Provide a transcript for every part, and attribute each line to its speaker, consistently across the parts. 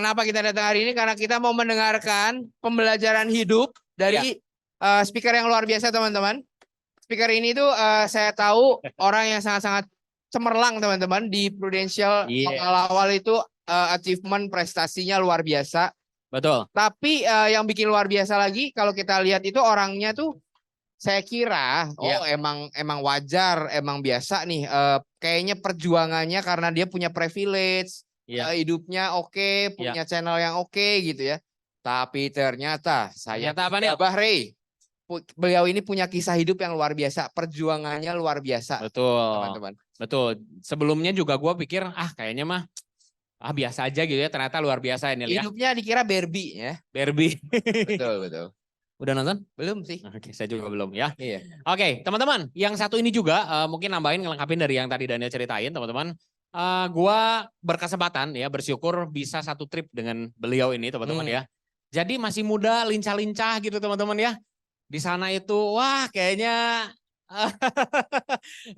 Speaker 1: kenapa kita datang hari ini? Karena kita mau mendengarkan pembelajaran hidup dari speaker yang luar biasa, teman-teman. Speaker ini tuh saya tahu orang yang sangat-sangat cemerlang, teman-teman, di Prudential. Awal-awal itu achievement prestasinya luar biasa.
Speaker 2: Betul.
Speaker 1: Tapi yang bikin luar biasa lagi kalau kita lihat itu orangnya tuh saya kira emang wajar, emang biasa nih kayaknya perjuangannya karena dia punya privilege, hidupnya oke, punya channel yang oke gitu ya. Tapi ternyata Bahri, beliau ini punya kisah hidup yang luar biasa, perjuangannya luar biasa.
Speaker 2: Betul,
Speaker 1: teman-teman.
Speaker 2: Betul. Sebelumnya juga gue pikir kayaknya mah biasa aja gitu ya, ternyata luar biasa ini ya.
Speaker 1: Hidupnya dikira Barbie ya.
Speaker 2: Barbie.
Speaker 1: Betul.
Speaker 2: Udah nonton?
Speaker 1: Belum sih.
Speaker 2: Oke, saya juga belum ya.
Speaker 1: Iya.
Speaker 2: Oke, teman-teman, yang satu ini juga mungkin nambahin ngelengkapin dari yang tadi Daniel ceritain, teman-teman. Gua berkesempatan ya, bersyukur bisa satu trip dengan beliau ini, teman-teman ya. Jadi masih muda, lincah-lincah gitu, teman-teman ya. Di sana itu, wah kayaknya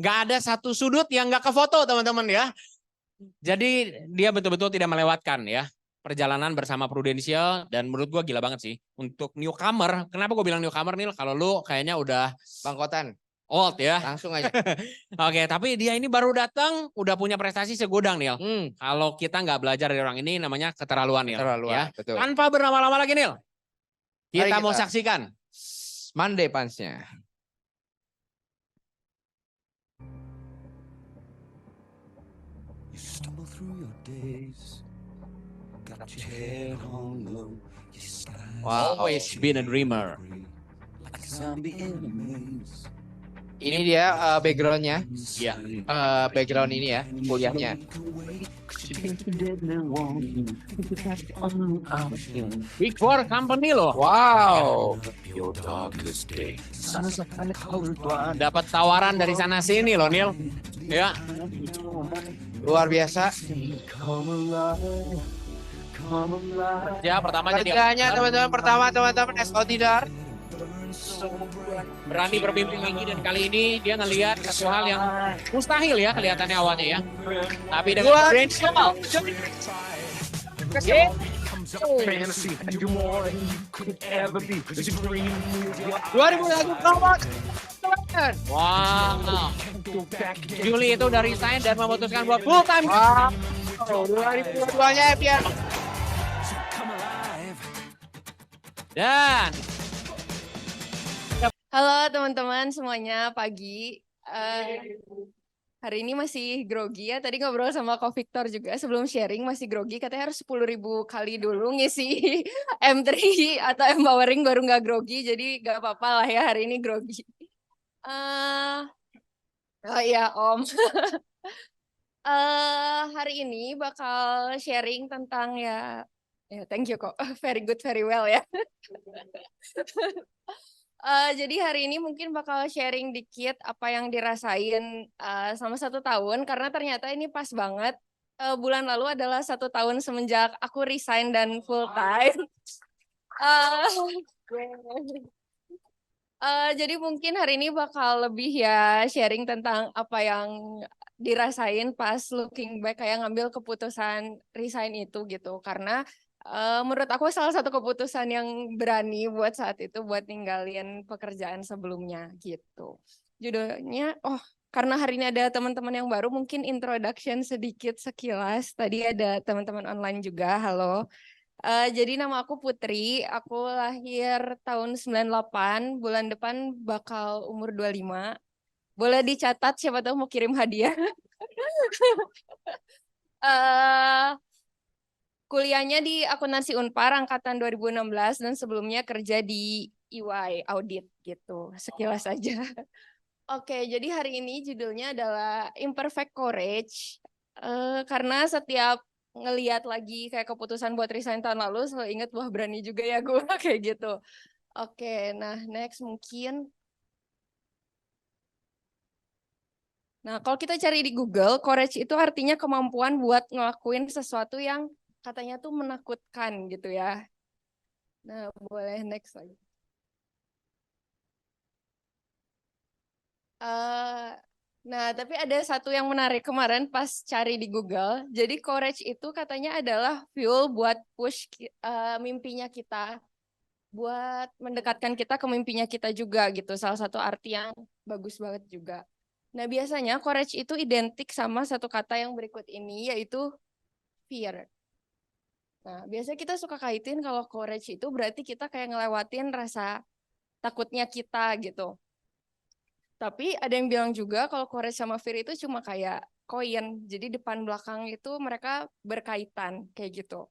Speaker 2: nggak ada satu sudut yang nggak kefoto, teman-teman ya. Jadi dia betul-betul tidak melewatkan ya perjalanan bersama Prudential, dan menurut gue gila banget sih untuk newcomer. Kenapa gue bilang newcomer nih? Kalau lu kayaknya udah
Speaker 1: bangkotan,
Speaker 2: old ya.
Speaker 1: Langsung aja.
Speaker 2: Oke, tapi dia ini baru datang udah punya prestasi segudang Nil. Kalau kita nggak belajar dari orang ini namanya keterlaluan Nil. Ya.
Speaker 1: Betul.
Speaker 2: Tanpa berlama-lama lagi Nil. Kita mau saksikan
Speaker 1: Monday Punch-nya.
Speaker 2: Wow, always been a dreamer.
Speaker 1: Ini dia backgroundnya.
Speaker 2: Iya.
Speaker 1: Background ini ya, kuliahnya.
Speaker 2: Big Four company loh.
Speaker 1: Wow.
Speaker 2: Dapat tawaran dari sana sini loh Nil. Ya.
Speaker 1: Luar biasa.
Speaker 2: Ya, pertama jadi
Speaker 1: teman-teman Escotidar.
Speaker 2: Berani bermimpi lagi, dan kali ini dia ngelihat sesuatu hal yang mustahil ya kelihatannya awalnya ya. Tapi dengan brainstorm. Wow. Juli itu udah resign dan memutuskan buat full time.
Speaker 1: Wow. 2022-nya biar.
Speaker 2: Dan
Speaker 3: halo teman-teman semuanya, pagi. Hari ini masih grogi ya. Tadi ngobrol sama Ko Victor juga sebelum sharing masih grogi. Katanya harus 10.000 kali dulu ngisi M3 atau empowering baru nggak grogi. Jadi nggak apa-apa lah ya hari ini grogi. Oh iya Om. Hari ini bakal sharing tentang ya thank you kok. Very good, very well ya. Jadi hari ini mungkin bakal sharing dikit apa yang dirasain selama 1 tahun, karena ternyata ini pas banget bulan lalu adalah 1 tahun semenjak aku resign dan full time. Jadi mungkin hari ini bakal lebih ya sharing tentang apa yang dirasain pas looking back kayak ngambil keputusan resign itu gitu, karena menurut aku salah satu keputusan yang berani buat saat itu buat ninggalin pekerjaan sebelumnya gitu. Judulnya, karena hari ini ada teman-teman yang baru, mungkin introduction sedikit sekilas. Tadi ada teman-teman online juga, halo. Jadi nama aku Putri, aku lahir tahun 98, bulan depan bakal umur 25. Boleh dicatat siapa tahu mau kirim hadiah. Kuliahnya di akuntansi Unpar angkatan 2016 dan sebelumnya kerja di EY audit gitu. Sekilas saja. Oke, jadi hari ini judulnya adalah Imperfect Courage. Karena setiap ngelihat lagi kayak keputusan buat resign tahun lalu selalu inget wah berani juga ya gue kayak gitu. Oke, nah next mungkin. Nah, kalau kita cari di Google, courage itu artinya kemampuan buat ngelakuin sesuatu yang katanya tuh menakutkan gitu ya. Nah, boleh next lagi. Nah, tapi ada satu yang menarik kemarin pas cari di Google. Jadi courage itu katanya adalah fuel buat push mimpinya kita, buat mendekatkan kita ke mimpinya kita juga gitu. Salah satu arti yang bagus banget juga. Nah, biasanya courage itu identik sama satu kata yang berikut ini, yaitu fear. Nah, biasanya kita suka kaitin kalau courage itu berarti kita kayak ngelewatin rasa takutnya kita gitu. Tapi ada yang bilang juga kalau courage sama fear itu cuma kayak koin. Jadi depan belakang itu mereka berkaitan kayak gitu.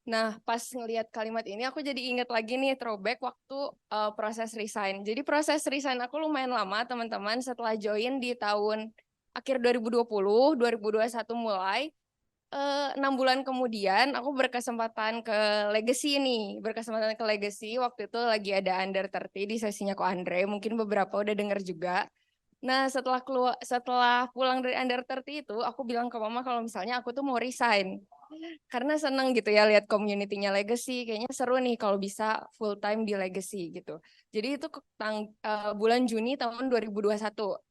Speaker 3: Nah, pas ngelihat kalimat ini aku jadi inget lagi nih throwback waktu proses resign. Jadi proses resign aku lumayan lama teman-teman, setelah join di tahun akhir 2020, 2021 mulai. 6 bulan kemudian aku berkesempatan ke Legacy nih, berkesempatan ke Legacy. Waktu itu lagi ada Under 30 di sesinya Ko Andre, mungkin beberapa udah denger juga. Nah, setelah pulang dari Under 30 itu, aku bilang ke mama kalau misalnya aku tuh mau resign. Karena seneng gitu ya lihat community-nya Legacy, kayaknya seru nih kalau bisa full time di Legacy gitu. Jadi itu bulan Juni tahun 2021.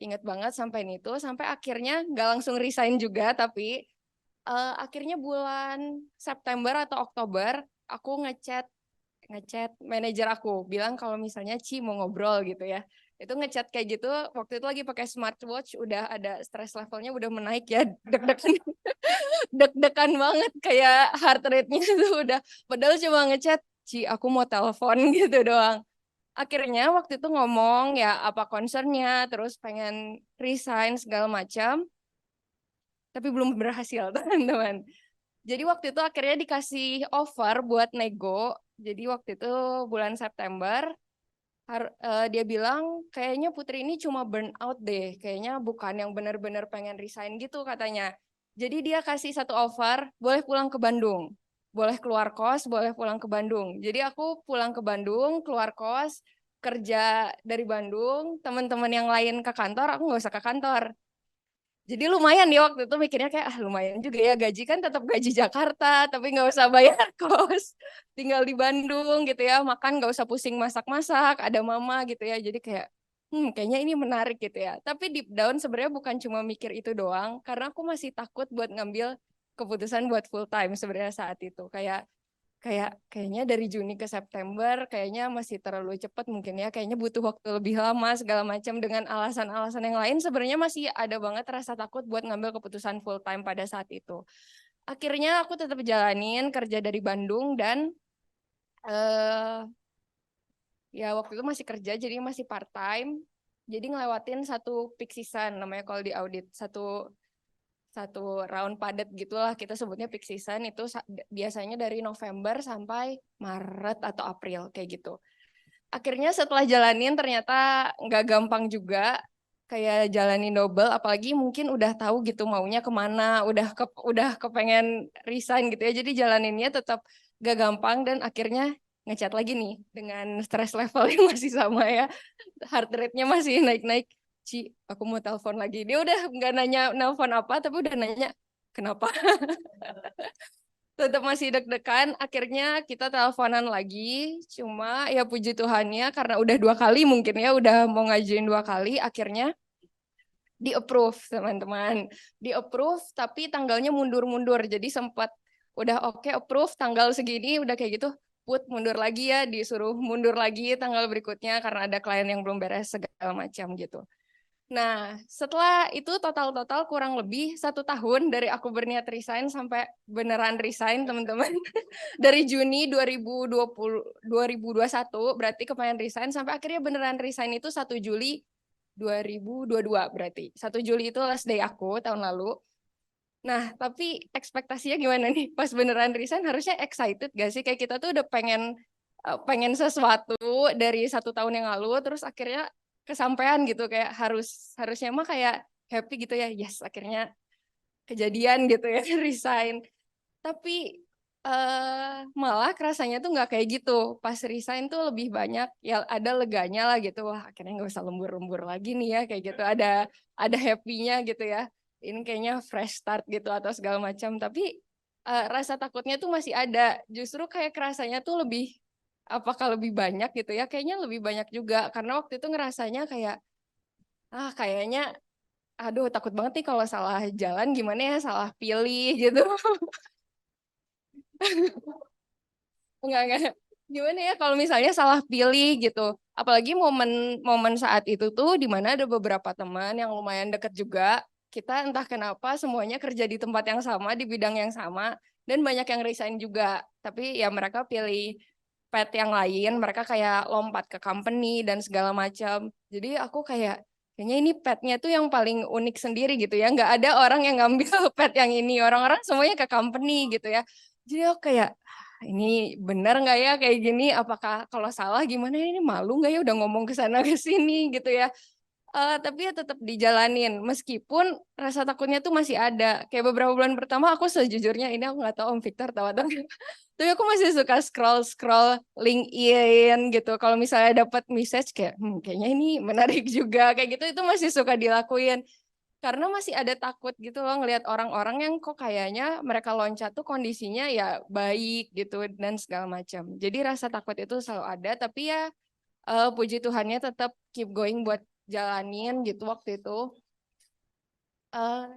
Speaker 3: Ingat banget sampai itu, sampai akhirnya nggak langsung resign juga, tapi akhirnya bulan September atau Oktober aku ngechat manajer aku bilang kalau misalnya Ci mau ngobrol gitu ya. Itu ngechat kayak gitu, waktu itu lagi pakai smartwatch, udah ada stress levelnya udah menaik ya, deg-degan deg-degan banget, kayak heart rate-nya tuh udah, padahal cuma ngechat Ci aku mau telepon gitu doang. Akhirnya waktu itu ngomong ya apa concernnya, terus pengen resign segala macam, tapi belum berhasil teman-teman. Jadi waktu itu akhirnya dikasih offer buat nego. Jadi waktu itu bulan September dia bilang kayaknya Putri ini cuma burn out deh. Kayaknya bukan yang benar-benar pengen resign gitu katanya. Jadi dia kasih satu offer, boleh pulang ke Bandung. Boleh keluar kos, boleh pulang ke Bandung. Jadi aku pulang ke Bandung, keluar kos, kerja dari Bandung, teman-teman yang lain ke kantor, aku nggak usah ke kantor. Jadi lumayan ya waktu itu mikirnya kayak lumayan juga ya, gaji kan tetap gaji Jakarta tapi nggak usah bayar kos, tinggal di Bandung gitu ya, makan nggak usah pusing masak-masak, ada mama gitu ya, jadi kayak kayaknya ini menarik gitu ya. Tapi deep down sebenarnya bukan cuma mikir itu doang, karena aku masih takut buat ngambil keputusan buat full time sebenarnya saat itu. Kayaknya dari Juni ke September kayaknya masih terlalu cepat mungkin ya, kayaknya butuh waktu lebih lama segala macam, dengan alasan-alasan yang lain sebenarnya masih ada banget rasa takut buat ngambil keputusan full time pada saat itu. Akhirnya aku tetap jalanin kerja dari Bandung dan eh ya waktu itu masih kerja jadi masih part time. Jadi ngelewatin satu peak season namanya kalau di audit, satu round padat gitulah kita sebutnya peak season, itu biasanya dari November sampai Maret atau April kayak gitu. Akhirnya setelah jalanin ternyata nggak gampang juga, kayak jalanin double, apalagi mungkin udah tahu gitu maunya kemana, udah kepengen resign gitu ya, jadi jalaninnya tetap gak gampang dan akhirnya ngechat lagi nih dengan stress level yang masih sama ya, heart rate-nya masih naik-naik. Ci, aku mau telepon lagi. Dia udah nggak nanya nelpon apa, tapi udah nanya kenapa. Tetap masih deg-degan. Akhirnya kita teleponan lagi. Cuma ya puji Tuhannya karena udah 2 kali mungkin ya, udah mau ngajuin 2 kali. Akhirnya di approve teman-teman. Di approve tapi tanggalnya mundur-mundur. Jadi sempat udah oke approve tanggal segini, udah kayak gitu. Put mundur lagi ya, disuruh mundur lagi tanggal berikutnya karena ada klien yang belum beres segala macam gitu. Nah, setelah itu total-total kurang lebih 1 tahun dari aku berniat resign sampai beneran resign, teman-teman. Dari Juni 2021 berarti kemarin resign, sampai akhirnya beneran resign itu 1 Juli 2022 berarti. 1 Juli itu last day aku tahun lalu. Nah, tapi ekspektasinya gimana nih? Pas beneran resign harusnya excited gak sih? Kayak kita tuh udah pengen sesuatu dari 1 tahun yang lalu, terus akhirnya kesampaian gitu, kayak harusnya mah kayak happy gitu ya, yes akhirnya kejadian gitu ya resign. Tapi malah rasanya tuh nggak kayak gitu. Pas resign tuh lebih banyak ya, ada leganya lah gitu, wah akhirnya nggak usah lembur-lembur lagi nih ya kayak gitu, ada happy-nya gitu ya, ini kayaknya fresh start gitu atau segala macam. Tapi rasa takutnya tuh masih ada, justru kayak kerasanya tuh lebih, apakah lebih banyak gitu ya, kayaknya lebih banyak juga karena waktu itu ngerasanya kayak kayaknya aduh takut banget nih kalau salah jalan gimana ya, salah pilih gitu. Enggak. Gimana ya kalau misalnya salah pilih gitu. Apalagi momen saat itu tuh di mana ada beberapa teman yang lumayan deket juga. Kita entah kenapa semuanya kerja di tempat yang sama, di bidang yang sama, dan banyak yang resign juga. Tapi ya mereka pilih path yang lain, mereka kayak lompat ke company dan segala macam. Jadi aku kayaknya ini path-nya tuh yang paling unik sendiri gitu ya. Nggak ada orang yang ngambil path yang ini. Orang-orang semuanya ke company gitu ya. Jadi aku kayak ini benar nggak ya kayak gini? Apakah kalau salah gimana ya? Ini malu nggak ya udah ngomong ke sana ke sini gitu ya? Tapi ya tetap dijalanin meskipun rasa takutnya tuh masih ada. Kayak beberapa bulan pertama aku sejujurnya ini aku nggak tahu Om Victor tahu atau enggak. Tapi aku masih suka scroll LinkedIn gitu. Kalau misalnya dapat message kayak kayaknya ini menarik juga kayak gitu itu masih suka dilakuin. Karena masih ada takut gitu loh ngelihat orang-orang yang kok kayaknya mereka loncat tuh kondisinya ya baik gitu dan segala macam. Jadi rasa takut itu selalu ada tapi ya puji Tuhannya tetap keep going buat jalanin gitu waktu itu.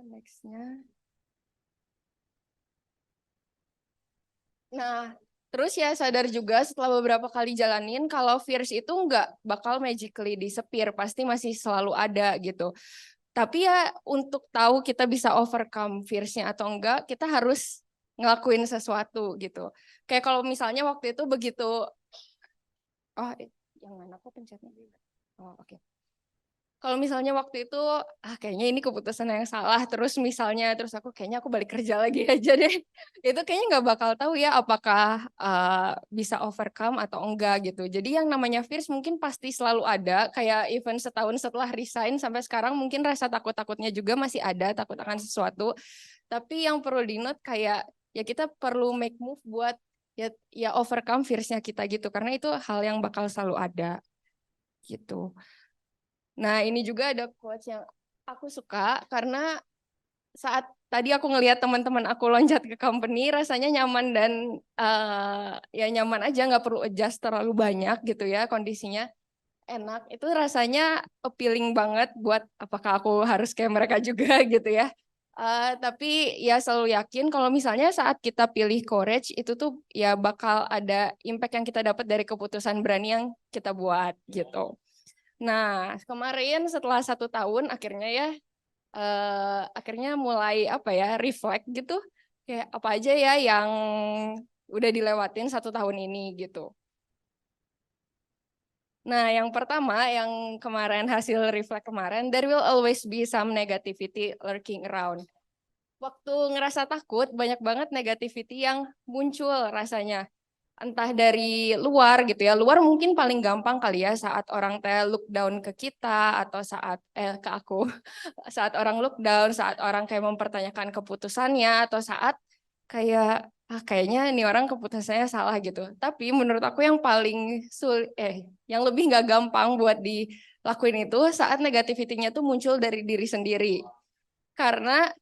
Speaker 3: Nextnya. Nah, terus ya sadar juga setelah beberapa kali jalanin kalau fears itu nggak bakal magically disappear, pasti masih selalu ada gitu. Tapi ya untuk tahu kita bisa overcome fears-nya atau enggak, kita harus ngelakuin sesuatu gitu. Kayak kalau misalnya waktu itu begitu, oh yang mana aku pencetnya? Oh oke. Kalau misalnya waktu itu, kayaknya ini keputusan yang salah, terus aku kayaknya aku balik kerja lagi aja deh. Itu kayaknya nggak bakal tahu ya apakah bisa overcome atau enggak gitu. Jadi yang namanya fears mungkin pasti selalu ada, kayak even setahun setelah resign sampai sekarang mungkin rasa takut-takutnya juga masih ada, takut akan sesuatu. Tapi yang perlu di-note kayak ya kita perlu make move buat ya overcome fears-nya kita gitu, karena itu hal yang bakal selalu ada gitu. Nah, ini juga ada quotes yang aku suka karena saat tadi aku ngelihat teman-teman aku loncat ke company, rasanya nyaman dan ya nyaman aja, nggak perlu adjust terlalu banyak gitu ya, kondisinya enak. Itu rasanya appealing banget buat apakah aku harus kayak mereka juga gitu ya. Tapi ya selalu yakin kalau misalnya saat kita pilih courage itu tuh ya bakal ada impact yang kita dapat dari keputusan berani yang kita buat gitu. Nah, kemarin setelah 1 tahun akhirnya mulai apa ya reflect gitu, kayak apa aja ya yang udah dilewatin 1 tahun ini gitu. Nah, yang pertama yang kemarin hasil reflect kemarin, there will always be some negativity lurking around. Waktu ngerasa takut, banyak banget negativity yang muncul rasanya. Entah dari luar gitu ya. Luar mungkin paling gampang kali ya saat orang teh look down ke kita atau saat ke aku. Saat orang look down, saat orang kayak mempertanyakan keputusannya atau saat kayak kayaknya ini orang keputusannya salah gitu. Tapi menurut aku yang paling yang lebih nggak gampang buat dilakuin itu saat negativity-nya tuh muncul dari diri sendiri. Karena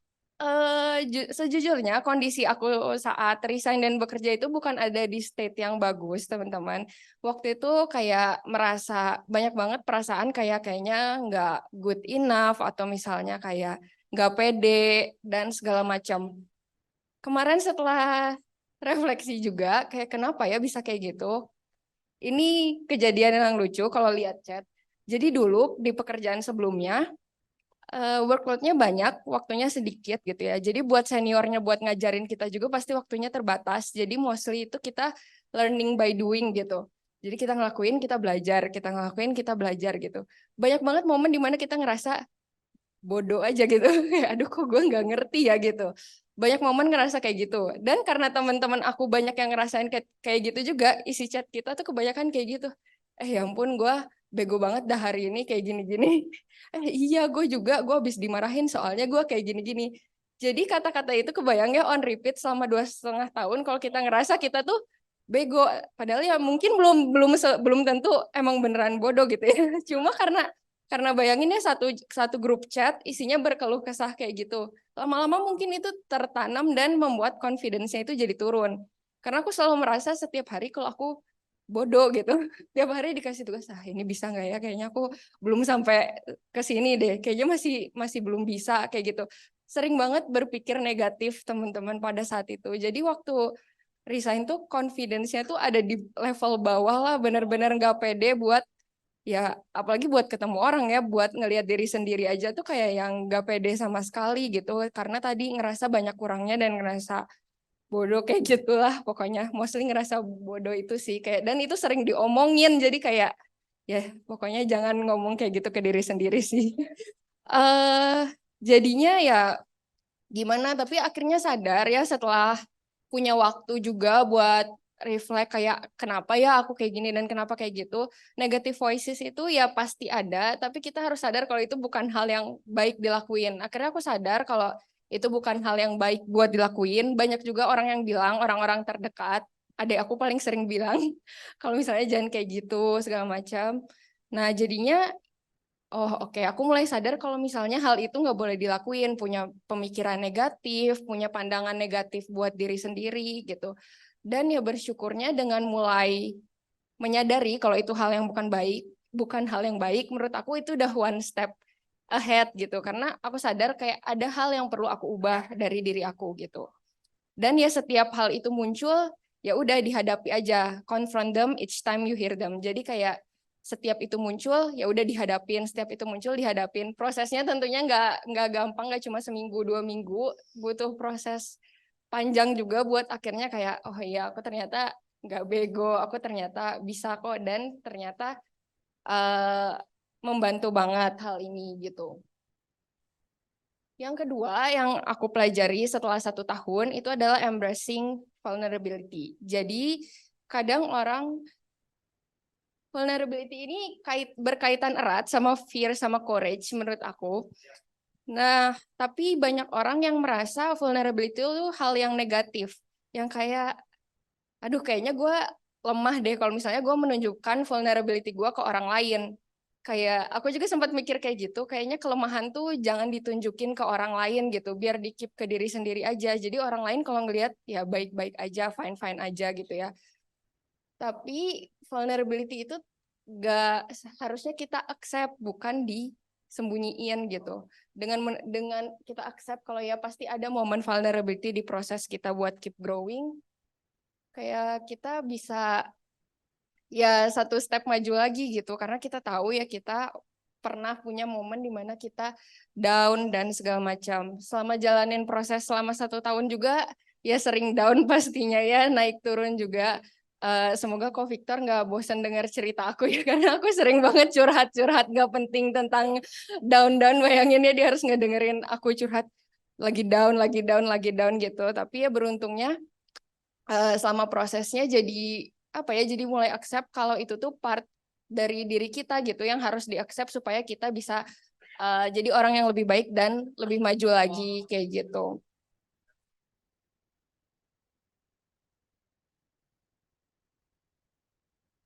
Speaker 3: sejujurnya kondisi aku saat resign dan bekerja itu bukan ada di state yang bagus, teman-teman. Waktu itu kayak merasa banyak banget perasaan kayaknya nggak good enough atau misalnya kayak nggak pede dan segala macam. Kemarin setelah refleksi juga kayak kenapa ya bisa kayak gitu. Ini kejadian yang lucu kalau lihat chat. Jadi dulu di pekerjaan sebelumnya workload-nya banyak, waktunya sedikit gitu ya. Jadi buat seniornya buat ngajarin kita juga pasti waktunya terbatas. Jadi mostly itu kita learning by doing gitu. Jadi kita ngelakuin, kita belajar, kita ngelakuin, kita belajar gitu. Banyak banget momen dimana kita ngerasa bodoh aja gitu. Aduh kok gue nggak ngerti ya gitu. Banyak momen ngerasa kayak gitu. Dan karena teman-teman aku banyak yang ngerasain kayak gitu juga, isi chat kita tuh kebanyakan kayak gitu. Ya ampun gue bego banget dah hari ini kayak gini-gini. Iya gue habis dimarahin soalnya gue kayak gini-gini. Jadi kata-kata itu kebayangnya on repeat selama 2,5 tahun kalau kita ngerasa kita tuh bego. Padahal ya mungkin belum tentu emang beneran bodoh gitu ya. Cuma karena bayanginnya satu grup chat isinya berkeluh kesah kayak gitu. Lama-lama mungkin itu tertanam dan membuat confidence-nya itu jadi turun. Karena aku selalu merasa setiap hari kalau aku bodoh gitu. Tiap hari dikasih tugas, ini bisa nggak ya? Kayaknya aku belum sampai ke sini deh. Kayaknya masih belum bisa kayak gitu. Sering banget berpikir negatif teman-teman pada saat itu. Jadi waktu resign tuh confidence-nya tuh ada di level bawah lah, benar-benar nggak pede buat ya, apalagi buat ketemu orang ya, buat ngelihat diri sendiri aja tuh kayak yang nggak pede sama sekali gitu. Karena tadi ngerasa banyak kurangnya dan ngerasa bodoh kayak gitulah pokoknya, mostly ngerasa bodoh itu sih kayak, dan itu sering diomongin jadi kayak ya pokoknya jangan ngomong kayak gitu ke diri sendiri sih. Jadinya ya gimana, tapi akhirnya sadar ya setelah punya waktu juga buat reflect kayak kenapa ya aku kayak gini dan kenapa kayak gitu. Negative voices itu ya pasti ada, tapi kita harus sadar kalau itu bukan hal yang baik dilakuin. Akhirnya aku sadar kalau itu bukan hal yang baik buat dilakuin. Banyak juga orang yang bilang, orang-orang terdekat, adek aku paling sering bilang kalau misalnya jangan kayak gitu segala macam. Nah jadinya oh oke, aku mulai sadar kalau misalnya hal itu nggak boleh dilakuin, punya pemikiran negatif, punya pandangan negatif buat diri sendiri gitu. Dan ya bersyukurnya dengan mulai menyadari kalau itu hal yang bukan hal yang baik, menurut aku itu udah one step ahead gitu. Karena aku sadar kayak ada hal yang perlu aku ubah dari diri aku gitu. Dan ya setiap hal itu muncul, ya udah dihadapi aja, confront them each time you hear them. Jadi kayak setiap itu muncul, ya udah dihadapin, setiap itu muncul dihadapin. Prosesnya tentunya nggak gampang, nggak cuma seminggu 2 minggu, butuh proses panjang juga buat akhirnya kayak oh iya aku ternyata nggak bego, aku ternyata bisa kok, dan ternyata membantu banget hal ini gitu. Yang kedua yang aku pelajari setelah 1 tahun itu adalah embracing vulnerability. Jadi kadang orang vulnerability ini berkaitan erat sama fear sama courage menurut aku. Nah, tapi banyak orang yang merasa vulnerability itu hal yang negatif. Yang kayak, aduh kayaknya gue lemah deh kalau misalnya gue menunjukkan vulnerability gue ke orang lain. Kayak aku juga sempat mikir kayak gitu, kayaknya kelemahan tuh jangan ditunjukin ke orang lain gitu, biar di-keep ke diri sendiri aja. Jadi orang lain kalau ngelihat ya baik-baik aja, fine-fine aja gitu ya. Tapi vulnerability itu gak harusnya kita accept, bukan disembunyiin gitu. Dengan kita accept kalau ya pasti ada momen vulnerability di proses kita buat keep growing, kayak kita bisa ya 1 step maju lagi gitu, karena kita tahu ya kita pernah punya momen di mana kita down dan segala macam. Selama jalanin proses selama 1 tahun juga ya sering down pastinya ya, naik turun juga. Semoga kok Victor nggak bosan dengar cerita aku ya, karena aku sering banget curhat-curhat nggak penting tentang down-down. Bayangin ya dia harus ngedengerin aku curhat lagi down, lagi down, lagi down gitu. Tapi ya beruntungnya selama prosesnya jadi apa ya, jadi mulai accept kalau itu tuh part dari diri kita gitu yang harus di-accept supaya kita bisa jadi orang yang lebih baik dan lebih maju lagi kayak gitu.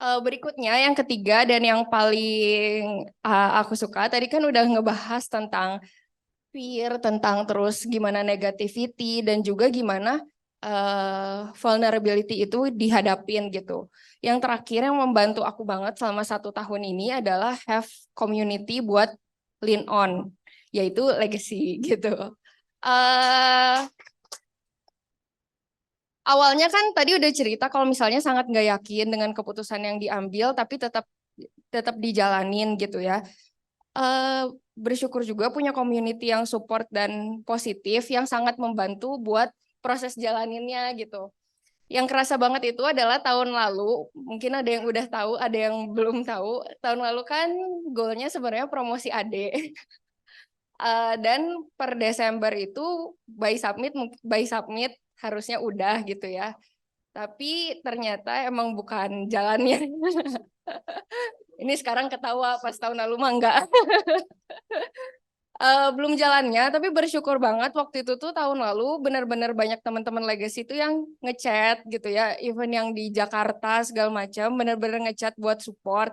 Speaker 3: Berikutnya yang ketiga dan yang paling aku suka, tadi kan udah ngebahas tentang fear, tentang terus gimana negativity dan juga gimana vulnerability itu dihadapin gitu. Yang terakhir yang membantu aku banget selama 1 tahun ini adalah have community buat lean on, yaitu legacy gitu. Awalnya kan tadi udah cerita kalau misalnya sangat nggak yakin dengan keputusan yang diambil, tapi tetap dijalanin gitu ya. Bersyukur juga punya community yang support dan positif yang sangat membantu buat proses jalaninnya gitu. Yang kerasa banget itu adalah tahun lalu, mungkin ada yang udah tahu, ada yang belum tahu. Tahun lalu kan goalnya sebenarnya promosi AD. Dan per Desember itu by submit harusnya udah gitu ya. Tapi ternyata emang bukan jalannya. Ini sekarang ketawa, pas tahun lalu mah enggak. Belum jalannya, tapi bersyukur banget waktu itu tuh tahun lalu benar-benar banyak teman-teman legacy itu yang ngechat gitu ya, even yang di Jakarta segala macam, benar-benar ngechat buat support,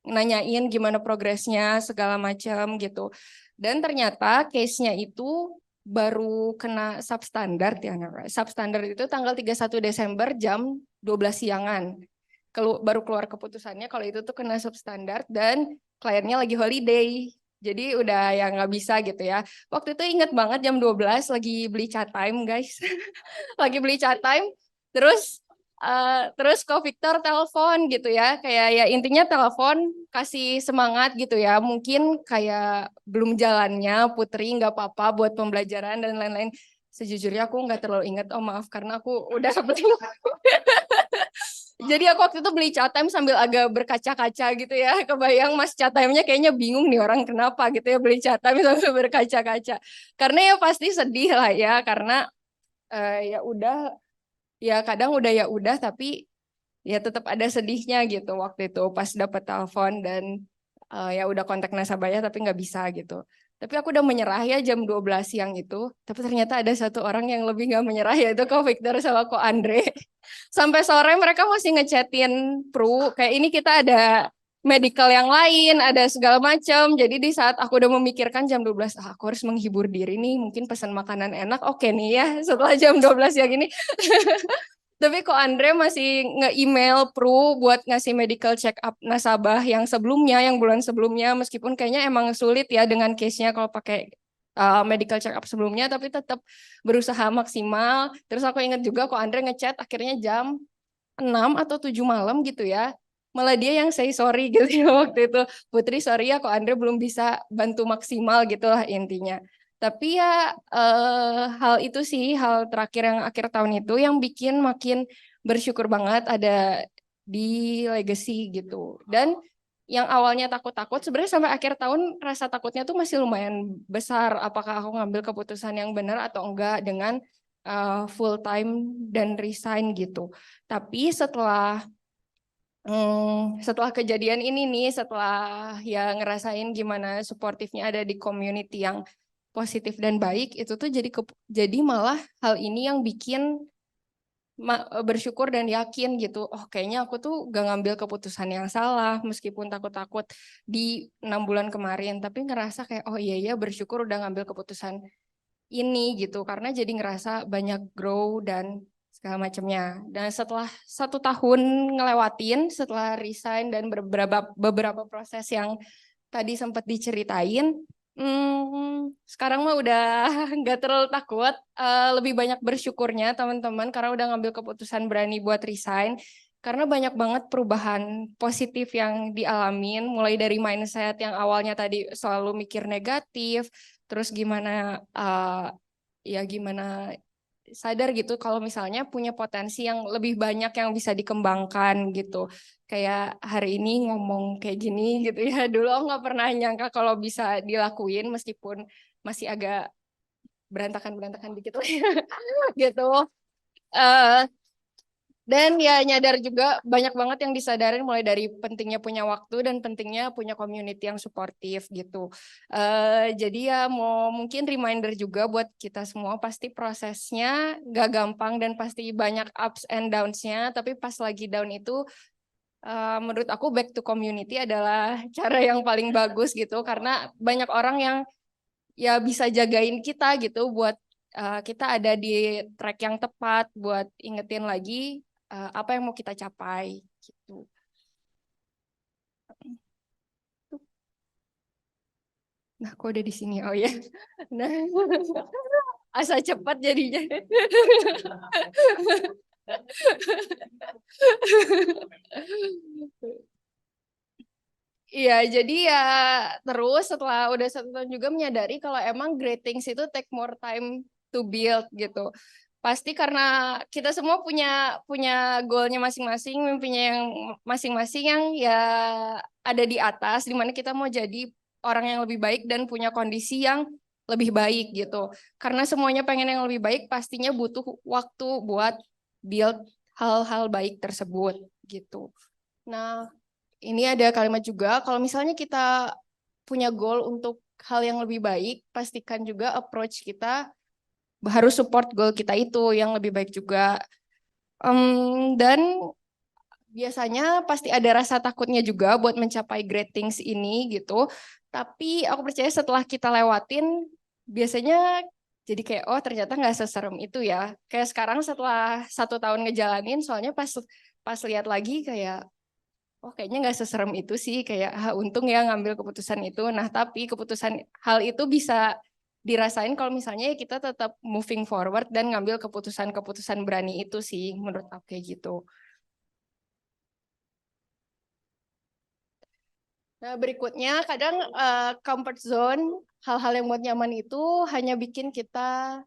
Speaker 3: nanyain gimana progresnya segala macam gitu. Dan ternyata case-nya itu baru kena substandard ya. Substandard itu tanggal 31 Desember jam 12 siangan. baru keluar keputusannya kalau itu tuh kena substandard dan kliennya lagi holiday. Jadi udah ya nggak bisa gitu ya. Waktu itu inget banget jam 12 lagi beli chat time guys. Lagi beli chat time. Terus Ko Victor telepon gitu ya. Kayak ya intinya telepon kasih semangat gitu ya. Mungkin kayak belum jalannya Putri nggak apa-apa buat pembelajaran dan lain-lain. Sejujurnya aku nggak terlalu inget. Oh maaf karena aku udah beli. Jadi aku waktu itu beli chat time sambil agak berkaca-kaca gitu ya. Kebayang mas chat time-nya kayaknya bingung nih orang kenapa gitu ya beli chat time sambil berkaca-kaca. Karena ya pasti sedih lah ya karena ya udah ya kadang udah ya udah tapi ya tetap ada sedihnya gitu waktu itu pas dapat telepon dan ya udah kontak nasabahnya tapi nggak bisa gitu. Tapi aku udah menyerah ya jam 12 siang itu. Tapi ternyata ada satu orang yang lebih nggak menyerah yaitu Ko Victor sama Ko Andre. Sampai sore mereka masih ngechatin Pru. Kayak ini kita ada medical yang lain, ada segala macam. Jadi di saat aku udah memikirkan jam 12, aku harus menghibur diri nih. Mungkin pesan makanan enak. Oke nih ya setelah jam 12 siang ini. Tapi kok Andre masih nge-email Pru buat ngasih medical check up nasabah yang sebelumnya, yang bulan sebelumnya, meskipun kayaknya emang sulit ya dengan case-nya kalau pakai medical check up sebelumnya, tapi tetap berusaha maksimal. Terus aku ingat juga kok Andre ngechat akhirnya jam 6 atau 7 malam gitu ya. Malah dia yang say sorry gitu ya waktu itu. Putri sorry ya kok Andre belum bisa bantu maksimal gitu lah intinya. Tapi ya hal itu sih, hal terakhir yang akhir tahun itu yang bikin makin bersyukur banget ada di Legacy gitu. Dan yang awalnya takut-takut, sebenarnya sampai akhir tahun rasa takutnya tuh masih lumayan besar. Apakah aku ngambil keputusan yang benar atau enggak dengan full time dan resign gitu. Tapi setelah kejadian ini nih, setelah ya ngerasain gimana suportifnya ada di community yang positif dan baik, itu tuh jadi malah hal ini yang bikin bersyukur dan yakin gitu. Oh kayaknya aku tuh gak ngambil keputusan yang salah meskipun takut-takut di 6 bulan kemarin, tapi ngerasa kayak oh iya bersyukur udah ngambil keputusan ini gitu karena jadi ngerasa banyak grow dan segala macamnya. Dan setelah 1 tahun ngelewatin, setelah resign dan beberapa proses yang tadi sempat diceritain, sekarang mah udah nggak terlalu takut, lebih banyak bersyukurnya teman-teman karena udah ngambil keputusan berani buat resign. Karena banyak banget perubahan positif yang dialamin, mulai dari mindset yang awalnya tadi selalu mikir negatif, terus gimana gimana sadar gitu kalau misalnya punya potensi yang lebih banyak yang bisa dikembangkan gitu. Kayak hari ini ngomong kayak gini gitu ya. Dulu aku nggak pernah nyangka kalau bisa dilakuin meskipun masih agak berantakan-berantakan dikit lah gitu. Dan ya nyadar juga banyak banget yang disadarin mulai dari pentingnya punya waktu dan pentingnya punya community yang suportif gitu. Jadi ya mau mungkin reminder juga buat kita semua pasti prosesnya gak gampang dan pasti banyak ups and downs-nya. Tapi pas lagi down itu menurut aku back to community adalah cara yang paling bagus gitu. Karena banyak orang yang ya bisa jagain kita gitu buat kita ada di track yang tepat buat ingetin lagi apa yang mau kita capai gitu. Nah, kok udah di sini? Oh ya. Nah, asa cepat jadinya. Iya, jadi ya terus setelah udah 1 tahun juga menyadari kalau emang great things itu take more time to build gitu. Pasti karena kita semua punya goalnya masing-masing, mimpinya yang masing-masing yang ya ada di atas, di mana kita mau jadi orang yang lebih baik dan punya kondisi yang lebih baik gitu. Karena semuanya pengen yang lebih baik, pastinya butuh waktu buat build hal-hal baik tersebut gitu. Nah, ini ada kalimat juga, kalau misalnya kita punya goal untuk hal yang lebih baik, pastikan juga approach kita harus support goal kita itu yang lebih baik juga. Dan biasanya pasti ada rasa takutnya juga buat mencapai great things ini gitu. Tapi aku percaya setelah kita lewatin, biasanya jadi kayak oh ternyata nggak seserem itu ya. Kayak sekarang setelah 1 tahun ngejalanin, soalnya pas pas lihat lagi kayak oh kayaknya nggak seserem itu sih, kayak untung ya ngambil keputusan itu. Nah tapi hal itu bisa dirasain kalau misalnya ya kita tetap moving forward dan ngambil keputusan-keputusan berani itu sih menurut aku kayak gitu. Nah berikutnya kadang comfort zone, hal-hal yang buat nyaman itu hanya bikin kita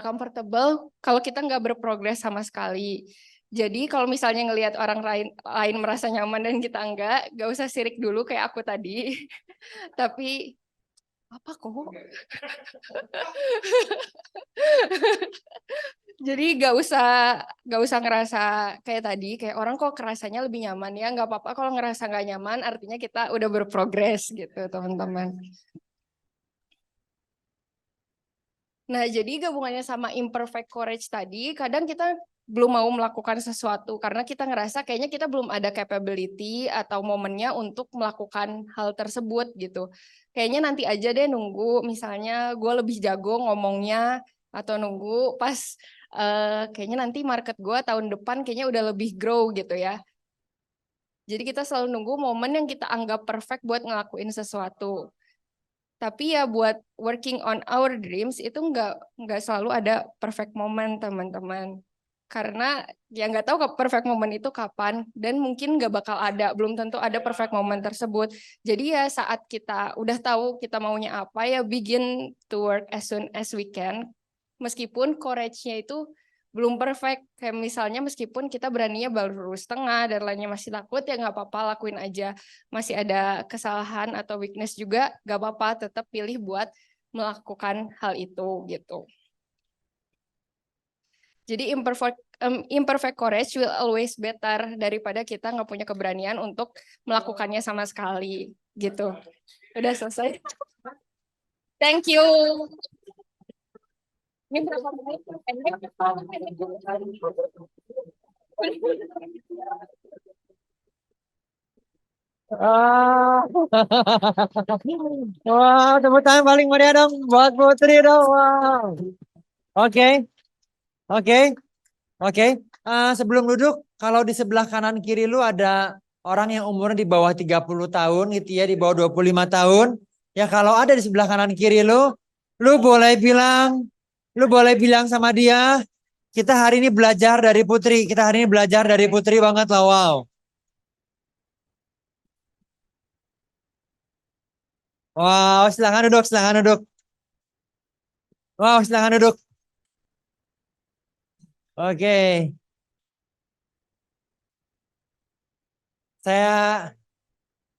Speaker 3: comfortable kalau kita nggak berprogres sama sekali. Jadi kalau misalnya ngelihat orang lain merasa nyaman dan kita nggak usah sirik dulu kayak aku tadi. Tapi apa kok? Jadi gak usah ngerasa kayak tadi, kayak orang kok kerasanya lebih nyaman ya, nggak apa-apa kalau ngerasa nggak nyaman, artinya kita udah berprogres gitu teman-teman. Nah, jadi gabungannya sama imperfect courage tadi, kadang kita belum mau melakukan sesuatu karena kita ngerasa kayaknya kita belum ada capability atau momennya untuk melakukan hal tersebut gitu. Kayaknya nanti aja deh nunggu, misalnya gue lebih jago ngomongnya atau nunggu pas kayaknya nanti market gue tahun depan kayaknya udah lebih grow gitu ya. Jadi kita selalu nunggu momen yang kita anggap perfect buat ngelakuin sesuatu. Tapi ya buat working on our dreams itu nggak selalu ada perfect moment teman-teman. Karena ya nggak tahu perfect moment itu kapan dan mungkin nggak bakal ada, belum tentu ada perfect moment tersebut. Jadi ya saat kita udah tahu kita maunya apa ya begin to work as soon as we can. Meskipun courage-nya itu belum perfect, kayak misalnya meskipun kita beraninya baru setengah dan lainnya masih takut ya nggak apa-apa lakuin aja. Masih ada kesalahan atau weakness juga nggak apa-apa, tetap pilih buat melakukan hal itu gitu. Jadi imperfect courage will always better daripada kita nggak punya keberanian untuk melakukannya sama sekali gitu. Udah selesai. Thank you. Ini berapa menit?
Speaker 4: Ah. Wah, tepuk tangan paling meriah dong buat Putri dong. Wow. Oke, oke, oke. Sebelum duduk, kalau di sebelah kanan kiri lu ada orang yang umurnya di bawah 30 tahun gitu ya, di bawah 25 tahun. Ya kalau ada di sebelah kanan kiri lu boleh bilang sama dia, kita hari ini belajar dari Putri. Kita hari ini belajar dari Putri banget lah, wow. Wow, silakan duduk, silakan duduk. Wow, silakan duduk. Oke. Saya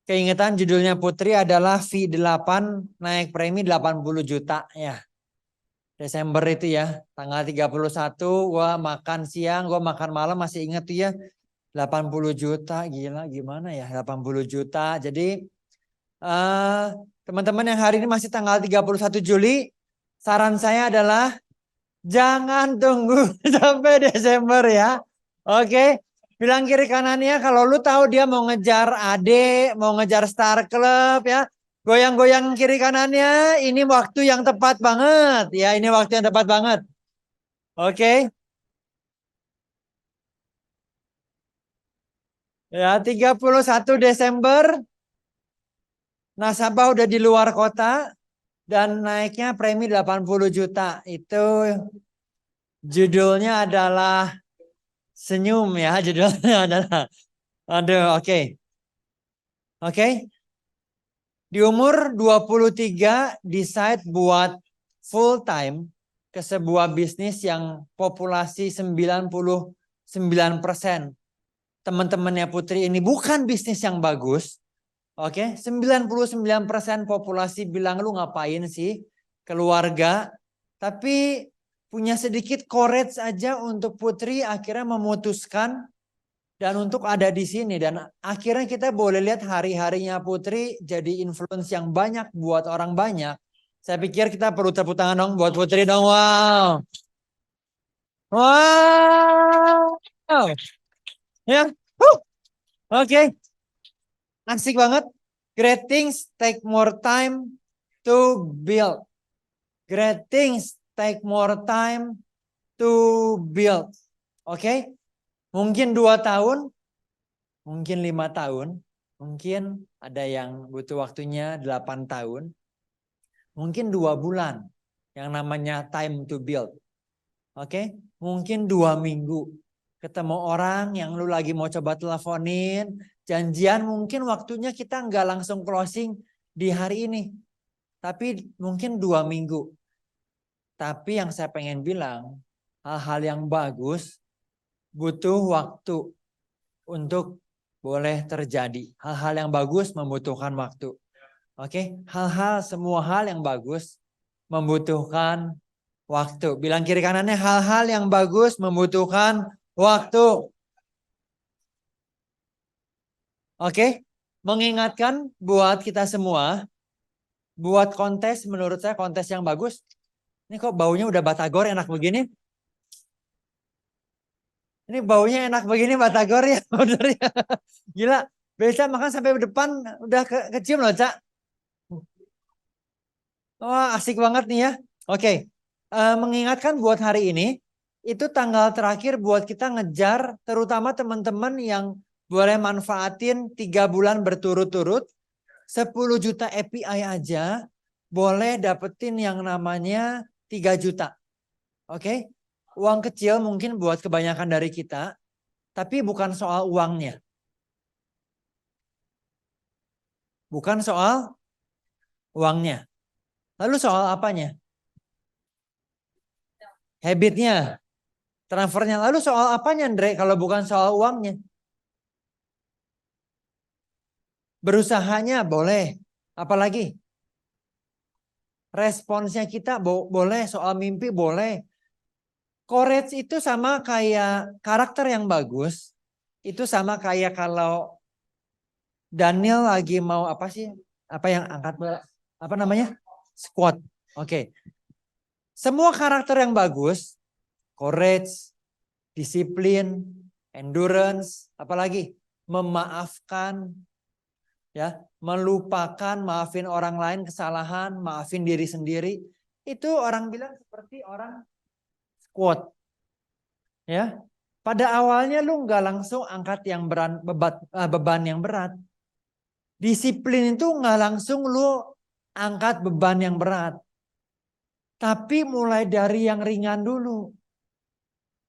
Speaker 4: keingetan judulnya Putri adalah V8 naik premi 80 juta ya. Desember itu ya, tanggal 31 gua makan siang, gua makan malam masih inget tuh ya. 80 juta, gila gimana ya 80 juta. Jadi teman-teman yang hari ini masih tanggal 31 Juli, saran saya adalah jangan tunggu sampai Desember ya. Oke, bilang kiri kanannya kalau lu tahu dia mau ngejar AD, mau ngejar Star Club ya. Goyang-goyang kiri kanannya, ini waktu yang tepat banget ya, ini waktu yang tepat banget. Oke. Ya, 31 Desember nasabah udah di luar kota dan naiknya premi 80 juta. Itu judulnya adalah senyum ya, judulnya adalah. Aduh, oke. Oke. Di umur 23 decide buat full time ke sebuah bisnis yang populasi 99% teman-temannya Putri ini bukan bisnis yang bagus. Oke, 99% populasi bilang lu ngapain sih keluarga, tapi punya sedikit courage aja untuk Putri akhirnya memutuskan dan untuk ada di sini dan akhirnya kita boleh lihat hari-harinya Putri jadi influence yang banyak buat orang banyak. Saya pikir kita perlu tepuk tangan dong buat Putri dong. Wow. Wow. Ya. Oke. Asik banget. Great things take more time to build. Great things take more time to build. Oke. Mungkin 2 tahun, mungkin 5 tahun, mungkin ada yang butuh waktunya 8 tahun, mungkin 2 bulan yang namanya time to build. Oke, mungkin 2 minggu. Ketemu orang yang lu lagi mau coba teleponin, janjian mungkin waktunya kita nggak langsung closing di hari ini. Tapi mungkin 2 minggu. Tapi yang saya pengen bilang, hal-hal yang bagus butuh waktu untuk boleh terjadi. Hal-hal yang bagus membutuhkan waktu. Oke, semua hal yang bagus membutuhkan waktu. Bilang kiri kanannya, hal-hal yang bagus membutuhkan waktu. Oke, mengingatkan buat kita semua, buat kontes, menurut saya kontes yang bagus. Ini kok baunya udah batagor enak begini? Ini baunya enak begini batagor ya, bener ya. Gila, biasa makan sampai depan udah kecium loh, Cak. Wah, asik banget nih ya. Oke, mengingatkan buat hari ini, itu tanggal terakhir buat kita ngejar, terutama teman-teman yang boleh manfaatin 3 bulan berturut-turut, 10 juta API aja, boleh dapetin yang namanya 3 juta. Oke, uang kecil mungkin buat kebanyakan dari kita, tapi bukan soal uangnya. Bukan soal uangnya. Lalu soal apanya? Habitnya, transfernya. Lalu soal apanya, Andre, kalau bukan soal uangnya? Berusahanya boleh. Apalagi? Responsnya kita boleh, soal mimpi boleh. Courage itu sama kayak karakter yang bagus. Itu sama kayak kalau Daniel lagi mau apa sih? Apa yang angkat bola? Apa namanya? Squat. Oke. Semua karakter yang bagus, courage, disiplin, endurance, apalagi memaafkan, ya, melupakan, maafin orang lain kesalahan, maafin diri sendiri, itu orang bilang seperti orang squat, ya. Pada awalnya lu nggak langsung angkat yang beban yang berat. Disiplin itu nggak langsung lu angkat beban yang berat. Tapi mulai dari yang ringan dulu.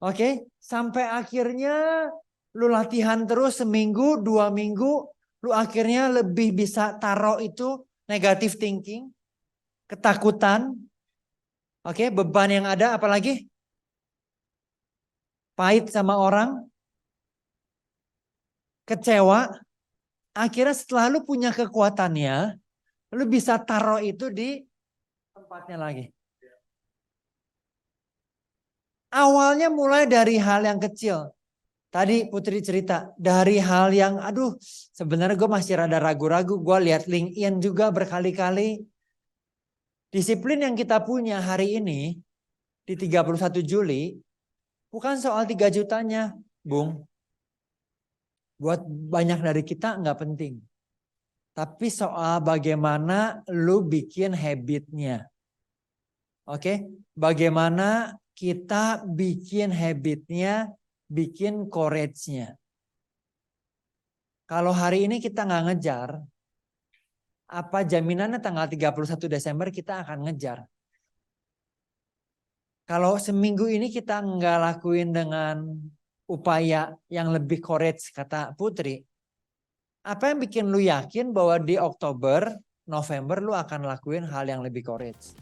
Speaker 4: Oke, sampai akhirnya lu latihan terus seminggu, 2 minggu, lu akhirnya lebih bisa taruh itu negative thinking, ketakutan. Oke, beban yang ada apalagi? Pahit sama orang, kecewa. Akhirnya setelah lu punya kekuatannya, lu bisa taruh itu di tempatnya lagi. Awalnya mulai dari hal yang kecil. Tadi Putri cerita dari hal yang sebenarnya gue masih rada ragu-ragu. Gue lihat LinkedIn juga berkali-kali. Disiplin yang kita punya hari ini di 31 Juli bukan soal 3 jutanya, Bung. Buat banyak dari kita nggak penting. Tapi soal bagaimana lu bikin habitnya. Oke, bagaimana kita bikin habitnya, bikin courage-nya. Kalau hari ini kita nggak ngejar, apa jaminannya tanggal 31 Desember kita akan ngejar? Kalau seminggu ini kita nggak lakuin dengan upaya yang lebih courage, kata Putri, apa yang bikin lu yakin bahwa di Oktober, November lu akan lakuin hal yang lebih courage?